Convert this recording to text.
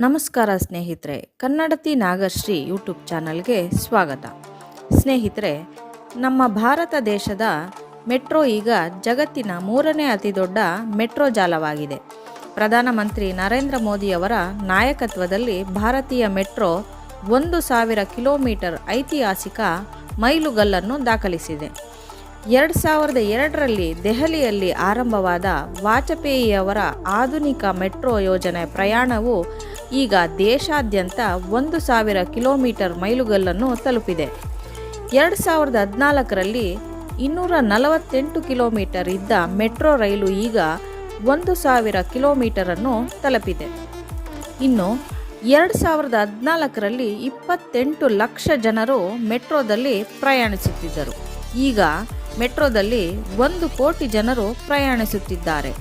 ನಮಸ್ಕಾರ ಸ್ನೇಹಿತರೆ, ಕನ್ನಡತಿ ನಾಗಶ್ರೀ ಯೂಟ್ಯೂಬ್ ಚಾನಲ್ಗೆ ಸ್ವಾಗತ. ಸ್ನೇಹಿತರೆ, ನಮ್ಮ ಭಾರತ ದೇಶದ ಮೆಟ್ರೋ ಈಗ ಜಗತ್ತಿನ 3ನೇ ಅತಿ ದೊಡ್ಡ ಮೆಟ್ರೋ ಜಾಲವಾಗಿದೆ. ಪ್ರಧಾನಮಂತ್ರಿ ನರೇಂದ್ರ ಮೋದಿಯವರ ನಾಯಕತ್ವದಲ್ಲಿ ಭಾರತೀಯ ಮೆಟ್ರೋ 1,000 ಕಿಲೋಮೀಟರ್ ಐತಿಹಾಸಿಕ ಮೈಲುಗಲ್ಲನ್ನು ದಾಖಲಿಸಿದೆ. 2002ರಲ್ಲಿ ದೆಹಲಿಯಲ್ಲಿ ಆರಂಭವಾದ ವಾಜಪೇಯಿಯವರ ಆಧುನಿಕ ಮೆಟ್ರೋ ಯೋಜನೆ ಪ್ರಯಾಣವು ಈಗ ದೇಶಾದ್ಯಂತ 1,000 ಕಿಲೋಮೀಟರ್ ಮೈಲುಗಲ್ಲನ್ನು ತಲುಪಿದೆ. 2014ರಲ್ಲಿ 248 ಕಿಲೋಮೀಟರ್ ಇದ್ದ ಮೆಟ್ರೋ ರೈಲು ಈಗ 1,000 ಕಿಲೋಮೀಟರನ್ನು ತಲುಪಿದೆ. ಇನ್ನು 2014ರಲ್ಲಿ 28 ಲಕ್ಷ ಜನರು ಮೆಟ್ರೋದಲ್ಲಿ ಪ್ರಯಾಣಿಸುತ್ತಿದ್ದರು. ಈಗ ಮೆಟ್ರೋದಲ್ಲಿ 1 ಕೋಟಿ ಜನರು ಪ್ರಯಾಣಿಸುತ್ತಿದ್ದಾರೆ.